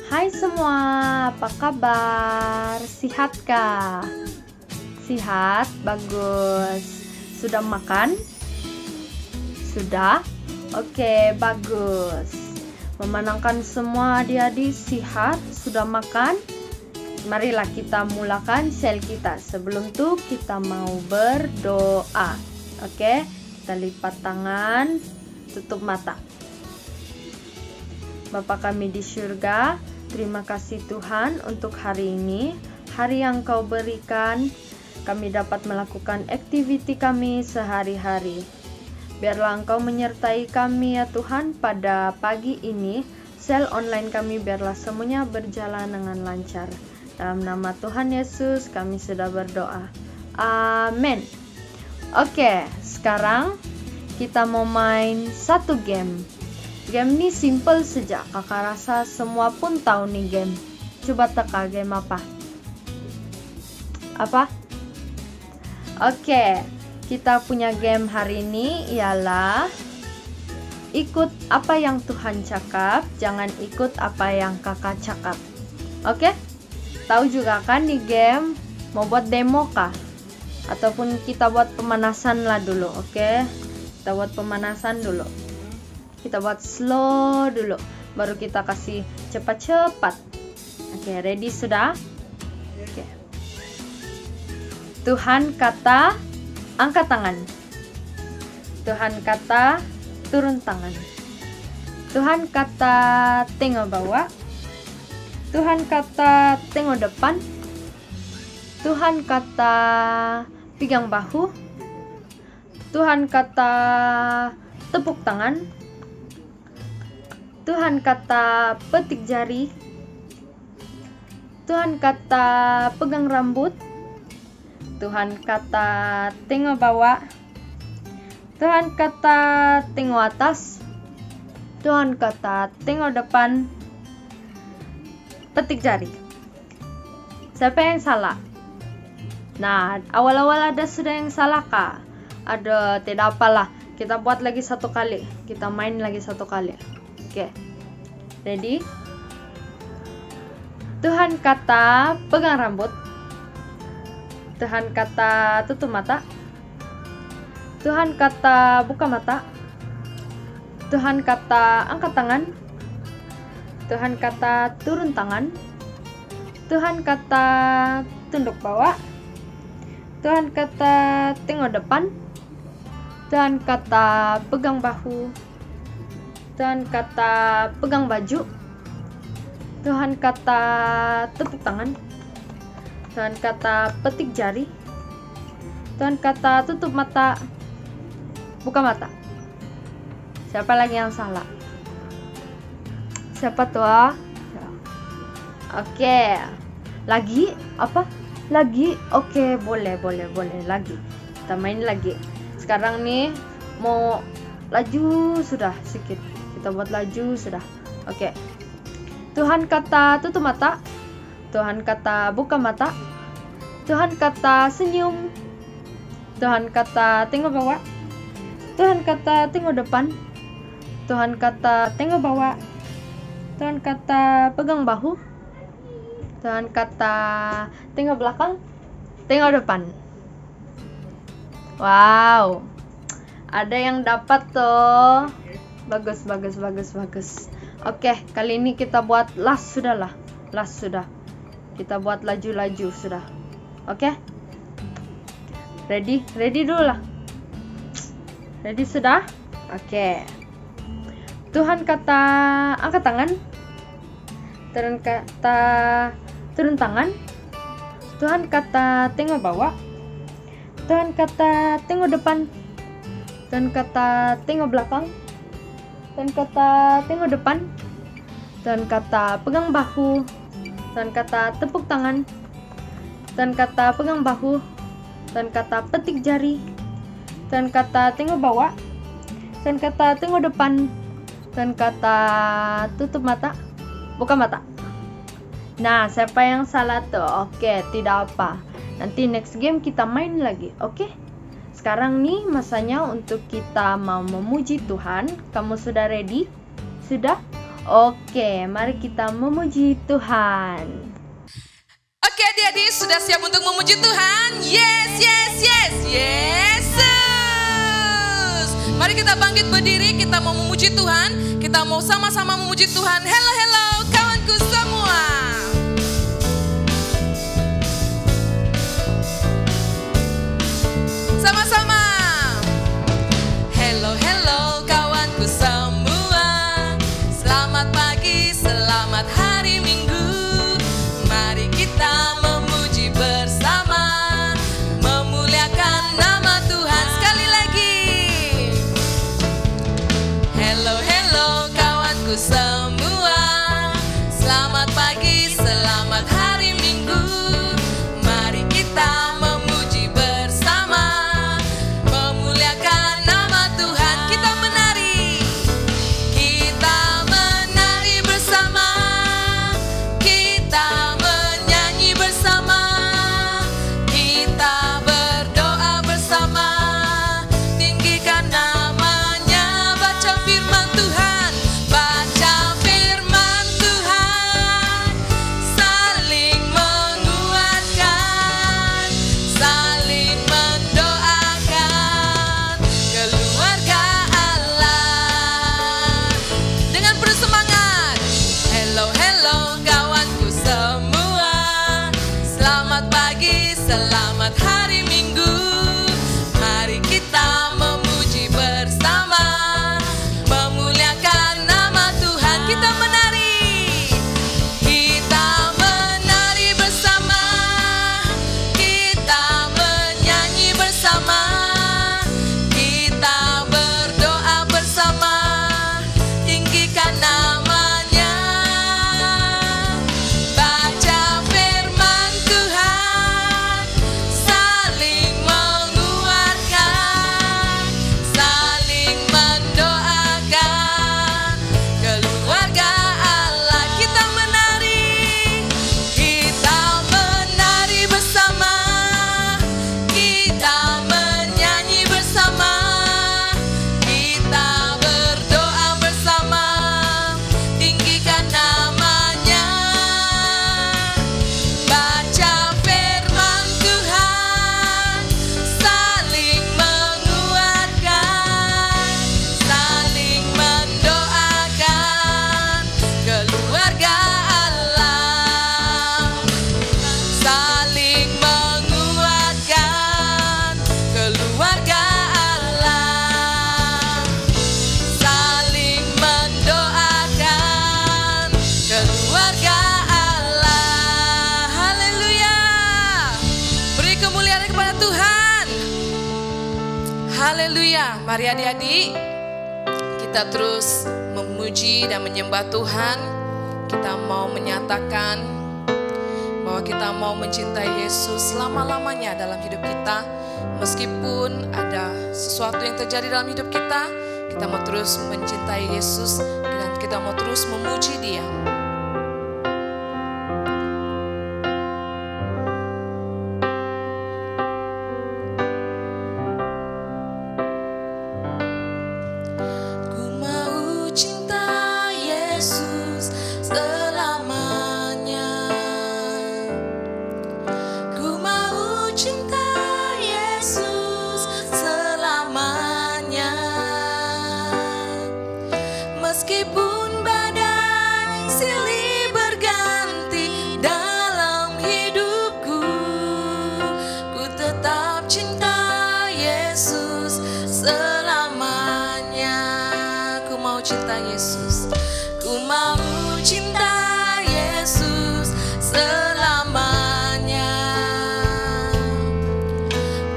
Hai semua, apa kabar? Sehat kah? Sehat? Bagus. Sudah makan? Sudah? Oke, bagus. Memenangkan semua adik-adik sehat? Sudah makan? Marilah kita mulakan sel kita. Sebelum itu kita mau berdoa. Oke, kita lipat tangan, tutup mata. Bapa kami di surga, terima kasih Tuhan untuk hari ini, hari yang Kau berikan, kami dapat melakukan aktiviti kami sehari-hari. Biarlah Engkau menyertai kami ya Tuhan pada pagi ini, sel online kami biarlah semuanya berjalan dengan lancar. Dalam nama Tuhan Yesus kami sudah berdoa. Amin. Oke, sekarang kita mau main satu game. Game ini simple saja, kakak rasa semua pun tahu nih game. Coba teka game apa? Apa? Oke, kita punya game hari ini ialah ikut apa yang Tuhan cakap, jangan ikut apa yang kakak cakap. Oke? Tahu juga kan di game mau buat demo kah? Ataupun kita buat pemanasan lah dulu, oke? Kita buat pemanasan dulu. Kita buat slow dulu, baru kita kasih cepat-cepat. Oke, ready sudah? Oke. Tuhan kata angkat tangan. Tuhan kata turun tangan. Tuhan kata tengok bawah. Tuhan kata tengok depan. Tuhan kata pegang bahu. Tuhan kata tepuk tangan. Tuhan kata petik jari. Tuhan kata pegang rambut. Tuhan kata tengok bawah. Tuhan kata tengok atas. Tuhan kata tengok depan. Petik jari. Siapa yang salah? Nah, awal-awal ada sudah yang salah kah? Ada, tidak apalah. Kita buat lagi satu kali. Kita main lagi satu kali. Oke, ready? Tuhan kata pegang rambut. Tuhan kata tutup mata. Tuhan kata buka mata. Tuhan kata angkat tangan. Tuhan kata turun tangan. Tuhan kata tunduk bawah. Tuhan kata tengok depan. Tuhan kata pegang bahu. Tuhan kata pegang baju. Tuhan kata tepuk tangan. Tuhan kata petik jari. Tuhan kata tutup mata. Buka mata. Siapa lagi yang salah? Siapa tuh? Oke. Lagi? Apa? Lagi? Oke, boleh lagi. Kita main lagi. Sekarang nih mau laju sudah sedikit. Kita buat laju sudah. Oke. Tuhan kata tutup mata. Tuhan kata buka mata. Tuhan kata senyum. Tuhan kata tengok bawah. Tuhan kata tengok depan. Tuhan kata tengok bawah. Tuhan kata pegang bahu. Tuhan kata tengok belakang. Tengok depan. Wow. Ada yang dapat tuh. Bagus. Oke, kali ini kita buat last sudah. Kita buat laju-laju sudah. Oke? Ready dulu lah. Ready sudah? Oke. Tuhan kata angkat tangan. Tuhan kata turun tangan. Tuhan kata tengok bawah. Tuhan kata tengok depan. Tuhan kata tengok belakang. Tuhan kata tengok depan. Tuhan kata pegang bahu. Tuhan kata tepuk tangan. Tuhan kata pegang bahu. Tuhan kata petik jari. Tuhan kata tengok bawah. Tuhan kata tengok depan. Tuhan kata tutup mata. Buka mata. Nah, siapa yang salah tuh? Oke, tidak apa. Nanti next game kita main lagi. Oke? Sekarang nih masanya untuk kita mau memuji Tuhan. Kamu sudah ready? Sudah? Oke, mari kita memuji Tuhan. Oke adik-adik, sudah siap untuk memuji Tuhan? Yes, yes, yes, Yesus. Mari kita bangkit berdiri, kita mau memuji Tuhan. Kita mau sama-sama memuji Tuhan. Hello, hello kawanku semua. Sama-sama. Hello, hello kawanku semua. Selamat pagi, selamat hari Minggu. Mari kita memuji bersama, memuliakan nama Tuhan. Sekali lagi. Hello, hello kawanku semua. Selamat pagi, selamat hari Minggu. Mari kita memuji bersama, memuliakan nama Tuhan. Kita menari bersama, kita menyanyi bersama, kita berdoa bersama, tinggikan namanya. Baca firman Tuhan, baca firman Tuhan, saling menguatkan, saling mendoakan keluarga Allah. Dengan bersemangat, hello, hello kawanku semua. Selamat pagi, selamat hari Minggu. Mari kita memuji bersama, memuliakan nama Tuhan. Kita menari bersama, kita menyanyi bersama, kita berdoa bersama, tinggikan namanya. Baca firman Tuhan, saling menguatkan, saling mendoakan keluarga Allah. Kita menari bersama, kita menyanyi bersama, kita berdoa bersama, tinggikan namanya. Baca firman Tuhan, saling menguatkan, saling mendoakan keluarga Allah, saling menguatkan keluarga Allah, saling mendoakan keluarga Allah. Haleluya. Beri kemuliaan kepada Tuhan. Haleluya. Mari adik-adik, kita terus memuji dan menyembah Tuhan. Kita mau menyatakan bahwa kita mau mencintai Yesus selama-lamanya dalam hidup kita. Meskipun ada sesuatu yang terjadi dalam hidup kita mau terus mencintai Yesus dan kita mau terus memuji Dia. Ku mau cinta Yesus selamanya. Ku mau cinta Yesus selamanya. Meskipun badai silih berganti dalam hidupku, ku tetap cinta Yesus selamanya. Ku mau cinta Yesus, ku mau cinta Yesus selamanya.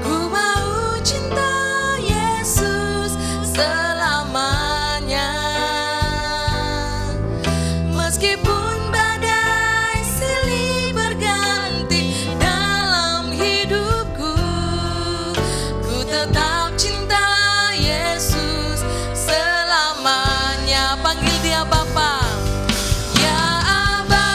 Ku mau cinta Yesus selamanya. Meskipun badai silih berganti dalam hidupku, ku tetap cinta Yesus selamanya. Panggil Dia Bapa. Ya Aba,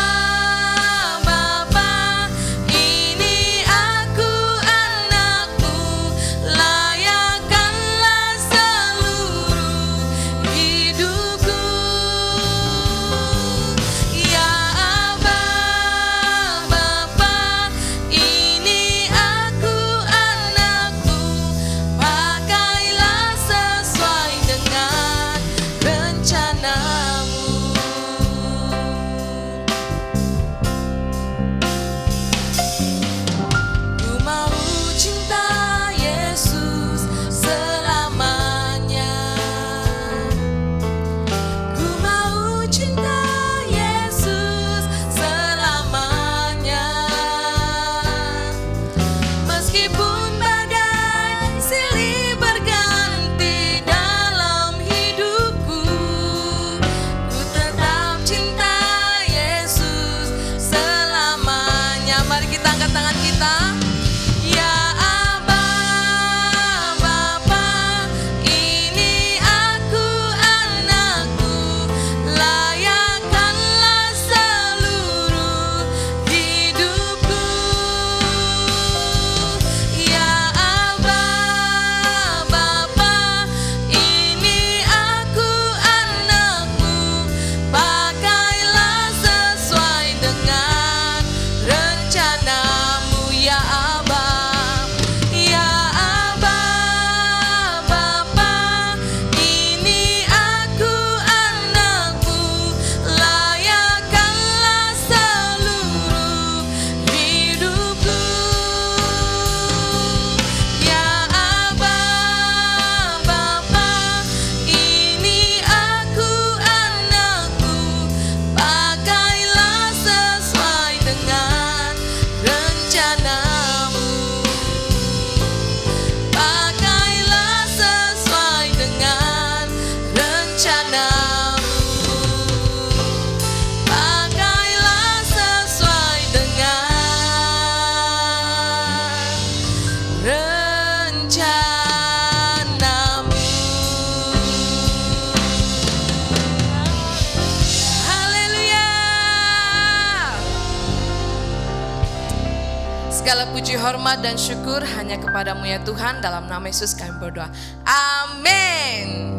Bapa, ini aku anakmu, layakkanlah seluruh hidupku. Segala puji, hormat, dan syukur hanya kepadamu ya Tuhan. Dalam nama Yesus kami berdoa. Amin.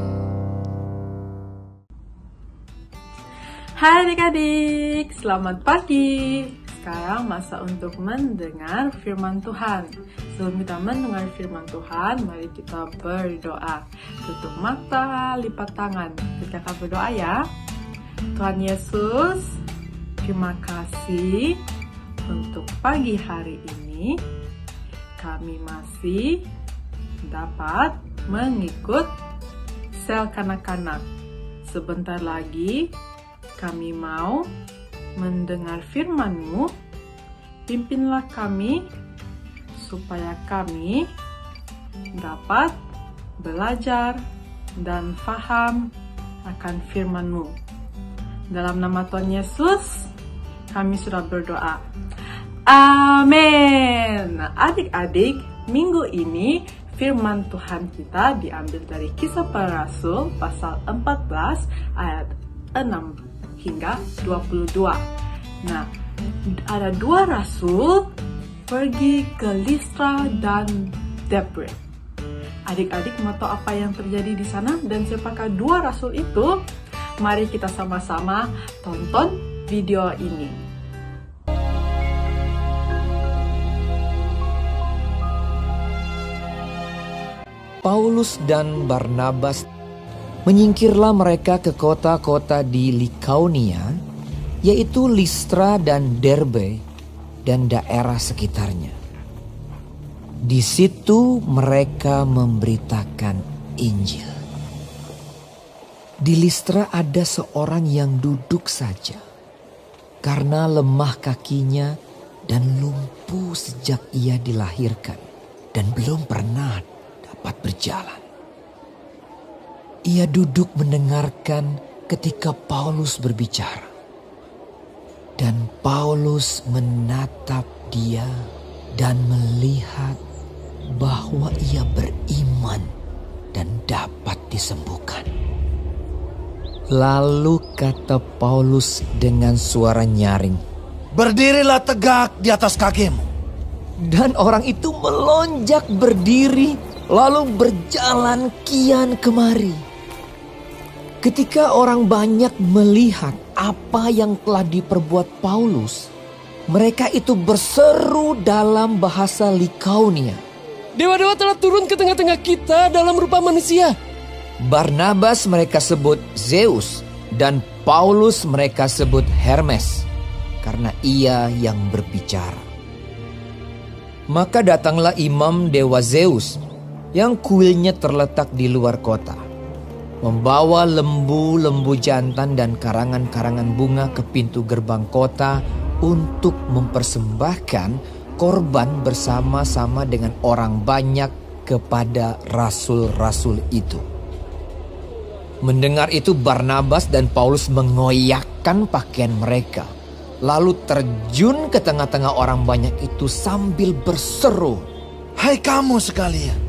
Hai adik-adik, selamat pagi. Sekarang masa untuk mendengar firman Tuhan. Sebelum kita mendengar firman Tuhan, mari kita berdoa. Tutup mata, lipat tangan. Kita akan berdoa ya. Tuhan Yesus, terima kasih untuk pagi hari ini. Kami masih dapat mengikut sel kanak-kanak. Sebentar lagi kami mau mendengar firman-Mu. Pimpinlah kami supaya kami dapat belajar dan faham akan firman-Mu. Dalam nama Tuhan Yesus, kami sudah berdoa. Amin. Adik-adik, minggu ini firman Tuhan kita diambil dari Kisah Para Rasul pasal 14 ayat 6 hingga 22. Nah, ada dua rasul pergi ke Listra dan Derbe. Adik-adik mau tahu apa yang terjadi di sana dan siapakah dua rasul itu? Mari kita sama-sama tonton video ini. Paulus dan Barnabas menyingkirlah mereka ke kota-kota di Likaonia, yaitu Listra dan Derbe dan daerah sekitarnya. Di situ mereka memberitakan Injil. Di Listra ada seorang yang duduk saja karena lemah kakinya dan lumpuh sejak ia dilahirkan dan belum pernah dapat berjalan. Ia duduk mendengarkan ketika Paulus berbicara. Dan Paulus menatap dia dan melihat bahwa ia beriman dan dapat disembuhkan. Lalu kata Paulus dengan suara nyaring, "Berdirilah tegak di atas kakimu." Dan orang itu melonjak berdiri lalu berjalan kian kemari. Ketika orang banyak melihat apa yang telah diperbuat Paulus, mereka itu berseru dalam bahasa Likaonia, "Dewa-dewa telah turun ke tengah-tengah kita dalam rupa manusia." Barnabas mereka sebut Zeus dan Paulus mereka sebut Hermes karena ia yang berbicara. Maka datanglah imam dewa Zeus yang kuilnya terletak di luar kota, membawa lembu-lembu jantan dan karangan-karangan bunga ke pintu gerbang kota untuk mempersembahkan korban bersama-sama dengan orang banyak kepada rasul-rasul itu. Mendengar itu Barnabas dan Paulus mengoyakkan pakaian mereka, lalu terjun ke tengah-tengah orang banyak itu sambil berseru, "Hai kamu sekalian,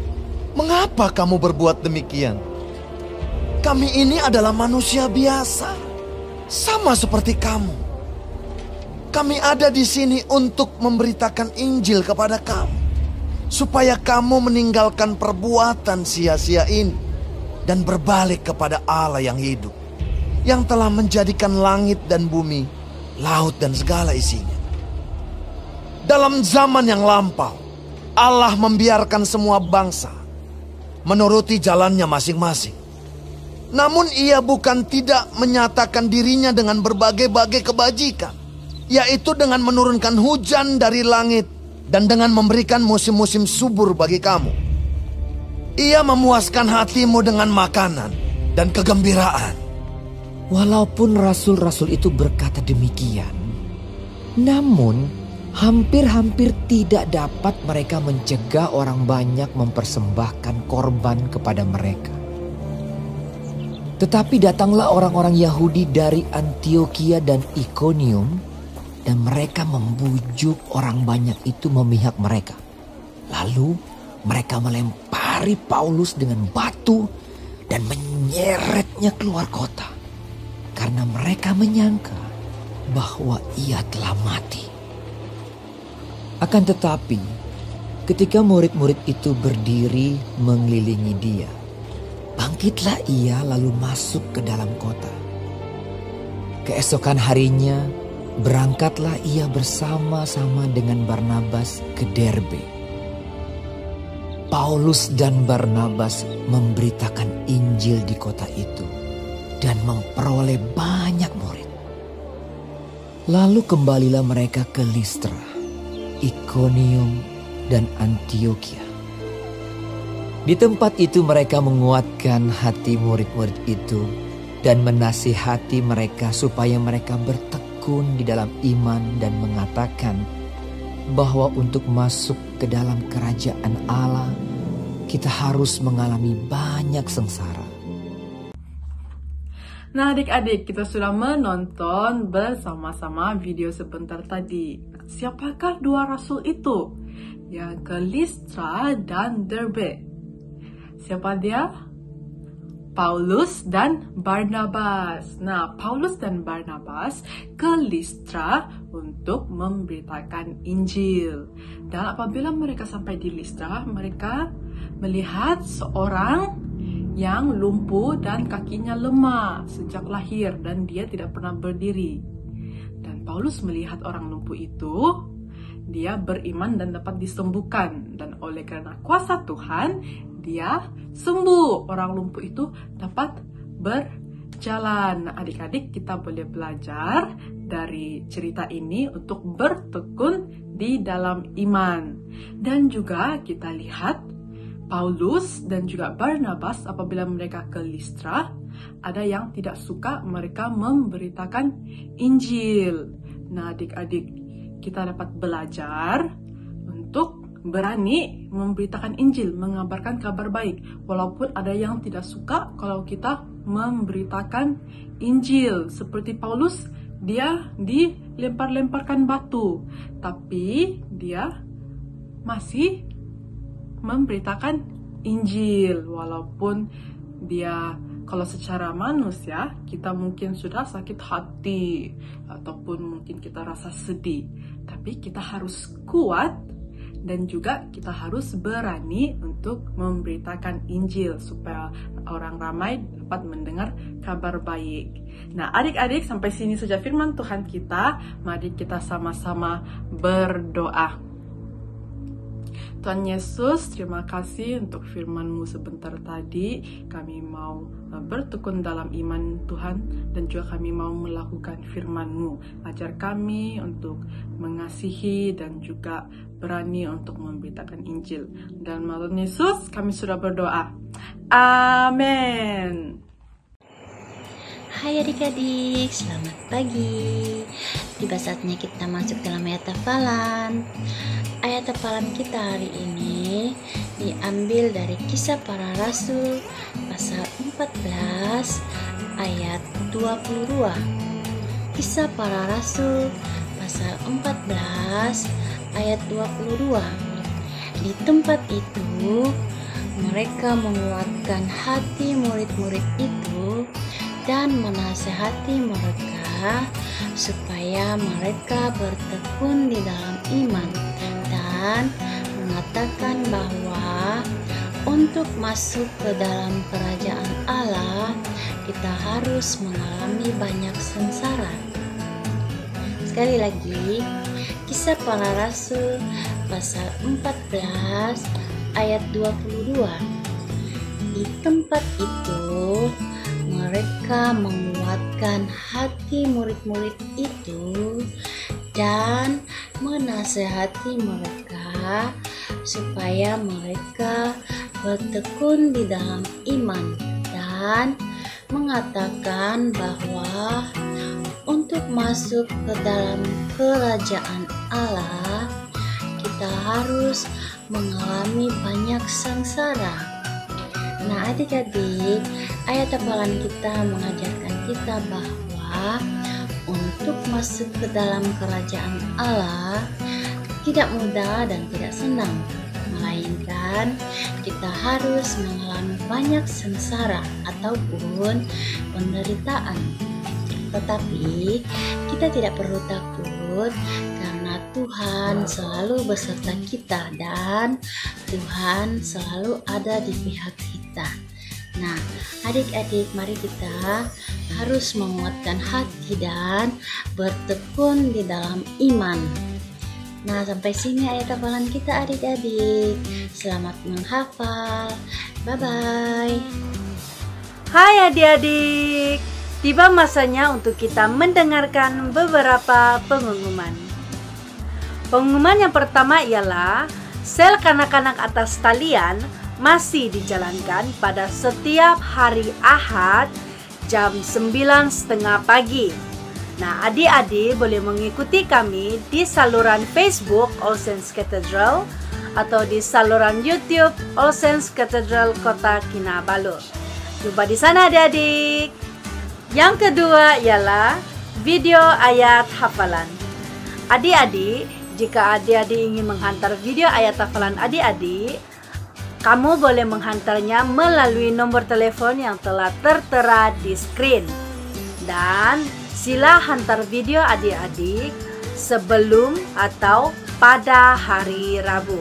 mengapa kamu berbuat demikian? Kami ini adalah manusia biasa, sama seperti kamu. Kami ada di sini untuk memberitakan Injil kepada kamu, supaya kamu meninggalkan perbuatan sia-sia ini dan berbalik kepada Allah yang hidup, yang telah menjadikan langit dan bumi, laut dan segala isinya. Dalam zaman yang lampau, Allah membiarkan semua bangsa menuruti jalannya masing-masing. Namun ia bukan tidak menyatakan dirinya dengan berbagai-bagai kebajikan, yaitu dengan menurunkan hujan dari langit dan dengan memberikan musim-musim subur bagi kamu. Ia memuaskan hatimu dengan makanan dan kegembiraan." Walaupun rasul-rasul itu berkata demikian, namun hampir-hampir tidak dapat mereka mencegah orang banyak mempersembahkan korban kepada mereka. Tetapi datanglah orang-orang Yahudi dari Antiokhia dan Ikonium, dan mereka membujuk orang banyak itu memihak mereka. Lalu mereka melempari Paulus dengan batu dan menyeretnya keluar kota, karena mereka menyangka bahwa ia telah mati. Akan tetapi, ketika murid-murid itu berdiri mengelilingi dia, bangkitlah ia lalu masuk ke dalam kota. Keesokan harinya, berangkatlah ia bersama-sama dengan Barnabas ke Derbe. Paulus dan Barnabas memberitakan Injil di kota itu dan memperoleh banyak murid. Lalu kembalilah mereka ke Listra, Ikonium, dan Antiokhia. Di tempat itu mereka menguatkan hati murid-murid itu dan menasihati mereka supaya mereka bertekun di dalam iman dan mengatakan bahwa untuk masuk ke dalam kerajaan Allah kita harus mengalami banyak sengsara. Nah adik-adik, kita sudah menonton bersama-sama video sebentar tadi. Siapakah dua rasul itu yang ke Listra dan Derbe? Siapa dia? Paulus dan Barnabas. Nah, Paulus dan Barnabas ke Listra untuk memberitakan Injil. Dan apabila mereka sampai di Listra, mereka melihat seorang yang lumpuh dan kakinya lemah sejak lahir dan dia tidak pernah berdiri. Dan Paulus melihat orang lumpuh itu, dia beriman dan dapat disembuhkan. Dan oleh karena kuasa Tuhan, dia sembuh. Orang lumpuh itu dapat berjalan. Nah, adik-adik, kita boleh belajar dari cerita ini untuk bertekun di dalam iman. Dan juga kita lihat Paulus dan juga Barnabas apabila mereka ke Listra, ada yang tidak suka mereka memberitakan Injil. Nah, adik-adik, kita dapat belajar untuk berani memberitakan Injil, mengabarkan kabar baik. Walaupun ada yang tidak suka kalau kita memberitakan Injil. Seperti Paulus, dia dilempar-lemparkan batu. Tapi dia masih memberitakan Injil. Walaupun dia, kalau secara manusia, kita mungkin sudah sakit hati. Ataupun mungkin kita rasa sedih. Tapi kita harus kuat. Dan juga kita harus berani untuk memberitakan Injil supaya orang ramai dapat mendengar kabar baik. Nah, adik-adik, sampai sini saja firman Tuhan kita. Mari kita sama-sama berdoa. Tuhan Yesus, terima kasih untuk firman-Mu sebentar tadi. Kami mau bertekun dalam iman Tuhan dan juga kami mau melakukan firman-Mu. Ajar kami untuk mengasihi dan juga berani untuk memberitakan Injil. Dan Tuhan Yesus, kami sudah berdoa. Amin. Hai adik-adik, selamat pagi. Tiba saatnya kita masuk dalam ayat hafalan. Ayat hafalan kita hari ini diambil dari Kisah Para Rasul pasal 14 ayat 22. Kisah Para Rasul pasal 14 ayat 22. Di tempat itu mereka menguatkan hati murid-murid itu dan menasihati mereka supaya mereka bertekun di dalam iman dan mengatakan bahwa untuk masuk ke dalam kerajaan Allah kita harus mengalami banyak sengsara. Sekali lagi, Kisah Para Rasul pasal 14 ayat 22. Di tempat itu mereka menguatkan hati murid-murid itu dan menasehati mereka supaya mereka bertekun di dalam iman dan mengatakan bahwa untuk masuk ke dalam kerajaan Allah kita harus mengalami banyak sengsara. Nah adik-adik, ayat hafalan kita mengajarkan kita bahwa untuk masuk ke dalam kerajaan Allah tidak mudah dan tidak senang, melainkan kita harus mengalami banyak sengsara ataupun penderitaan. Tetapi kita tidak perlu takut karena Tuhan selalu beserta kita dan Tuhan selalu ada di pihak kita. Nah, adik-adik, mari kita harus menguatkan hati dan bertekun di dalam iman. Nah, sampai sini ayat hafalan kita adik-adik. Selamat menghafal. Bye-bye. Hai adik-adik, tiba masanya untuk kita mendengarkan beberapa pengumuman. Pengumuman yang pertama ialah sel kanak-kanak atas talian masih dijalankan pada setiap hari Ahad jam 9:30 pagi. Nah, adik-adik boleh mengikuti kami di saluran Facebook All Saints Cathedral atau di saluran YouTube All Saints Cathedral Kota Kinabalu. Jumpa di sana adik-adik. Yang kedua ialah video ayat hafalan. Adik-adik, jika adik-adik ingin menghantar video ayat hafalan adik-adik, kamu boleh menghantarnya melalui nomor telepon yang telah tertera di screen. Dan sila hantar video adik-adik sebelum atau pada hari Rabu.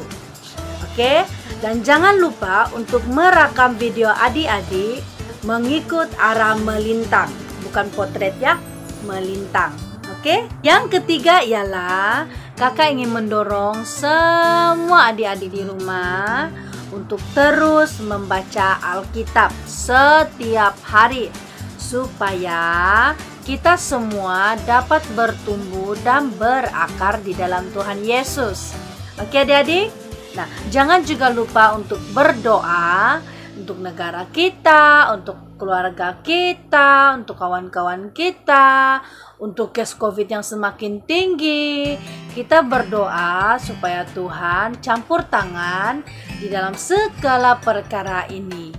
Oke? Dan jangan lupa untuk merekam video adik-adik mengikut arah melintang. Bukan potret ya, melintang. Oke? Yang ketiga ialah kakak ingin mendorong semua adik-adik di rumah untuk terus membaca Alkitab setiap hari supaya kita semua dapat bertumbuh dan berakar di dalam Tuhan Yesus. Oke adik-adik? Nah, jangan juga lupa untuk berdoa untuk negara kita, untuk keluarga kita, untuk kawan-kawan kita, untuk kes COVID yang semakin tinggi. Kita berdoa supaya Tuhan campur tangan di dalam segala perkara ini.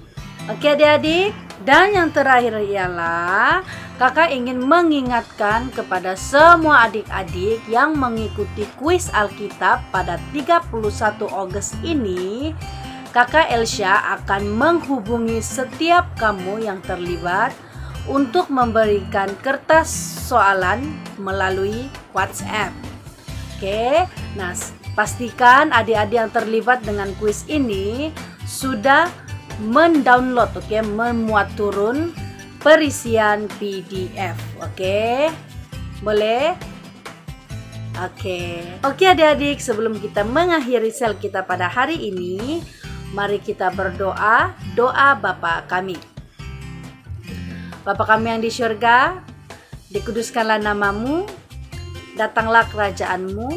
Oke adik-adik? Dan yang terakhir ialah kakak ingin mengingatkan kepada semua adik-adik yang mengikuti kuis Alkitab pada 31 Agustus ini, kakak Elsha akan menghubungi setiap kamu yang terlibat untuk memberikan kertas soalan melalui WhatsApp. Oke, nah pastikan adik-adik yang terlibat dengan kuis ini sudah mendownload, memuat turun perisian PDF. Oke, boleh? Oke, adik-adik, sebelum kita mengakhiri sel kita pada hari ini, mari kita berdoa, doa Bapa kami. Bapa kami yang di syurga, dikuduskanlah namamu, datanglah kerajaanmu,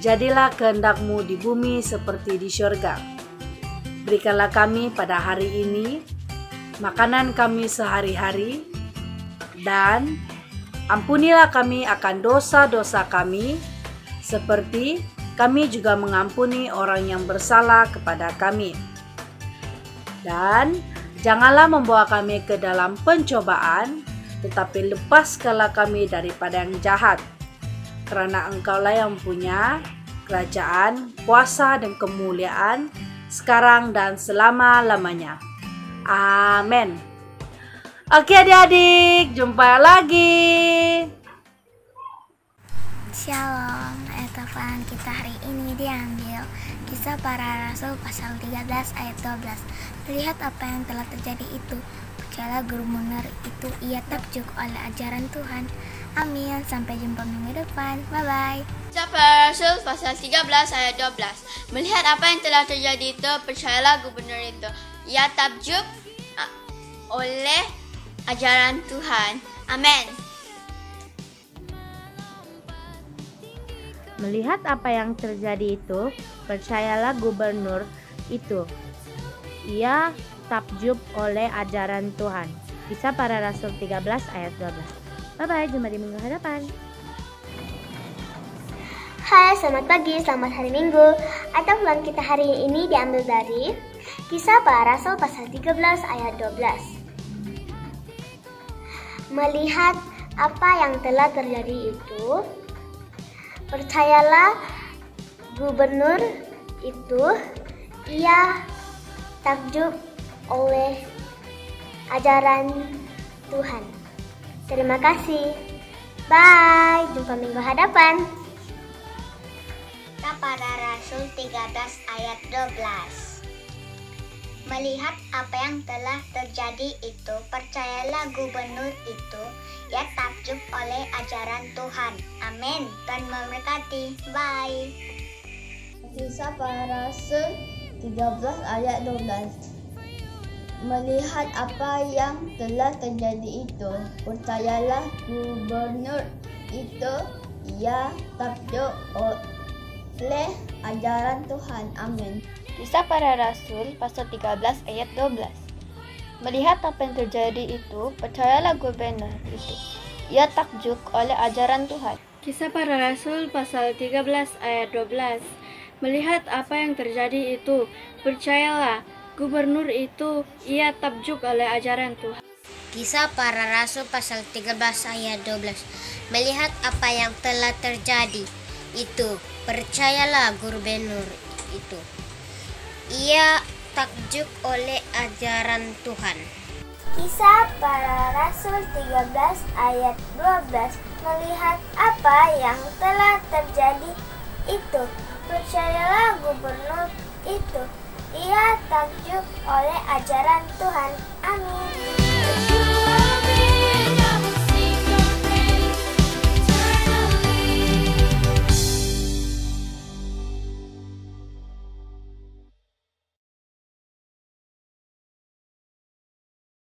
jadilah kehendak-Mu di bumi seperti di syurga. Berikanlah kami pada hari ini makanan kami sehari-hari, dan ampunilah kami akan dosa-dosa kami, seperti kami juga mengampuni orang yang bersalah kepada kami. Dan janganlah membawa kami ke dalam pencobaan, tetapi lepaskanlah kami daripada yang jahat. Karena Engkaulah yang punya kerajaan, kuasa, dan kemuliaan, sekarang dan selama-lamanya. Amin. Oke adik-adik, jumpa lagi. Shalom, ayat hafalan kita hari ini diambil Kisah Para Rasul pasal 13 ayat 12. Lihat apa yang telah terjadi itu. Percayalah guru benar itu, ia takjub oleh ajaran Tuhan. Amin, sampai jumpa minggu depan. Bye-bye. Kisah Para Rasul pasal 13 ayat 12. Melihat apa yang telah terjadi itu, percayalah gubernur itu, ia takjub oleh ajaran Tuhan. Amin. Melihat apa yang terjadi itu, percayalah gubernur itu, ia takjub oleh ajaran Tuhan. Kisah Para Rasul 13 ayat 12. Bye-bye, jumpa di minggu hadapan. Hai, selamat pagi, selamat hari Minggu. Ayat hafalan kita hari ini diambil dari Kisah Para Rasul pasal 13 ayat 12. Melihat apa yang telah terjadi itu, percayalah gubernur itu, ia takjub oleh ajaran Tuhan. Terima kasih. Bye, jumpa minggu hadapan. Kisah Para Rasul 13 ayat 12. Melihat apa yang telah terjadi itu, percayalah gubernur itu, ia takjub oleh ajaran Tuhan. Amin. Tuhan memberkati. Bye. Kisah Para Rasul 13 ayat 12. Melihat apa yang telah terjadi itu, percayalah gubernur itu, ia takjub oleh ajaran Tuhan. Amin. Kisah Para Rasul pasal 13 ayat 12. Melihat apa yang terjadi itu, percayalah gubernur itu, ia takjub oleh ajaran Tuhan. Kisah Para Rasul pasal 13 ayat 12. Melihat apa yang terjadi itu, percayalah gubernur itu, ia takjub oleh ajaran Tuhan. Kisah Para Rasul pasal 13 ayat 12. Melihat apa yang telah terjadi itu, percayalah gubernur itu, ia takjub oleh ajaran Tuhan. Kisah Para Rasul 13 ayat 12. Melihat apa yang telah terjadi itu, percayalah gubernur itu, ia takjub oleh ajaran Tuhan. Amin.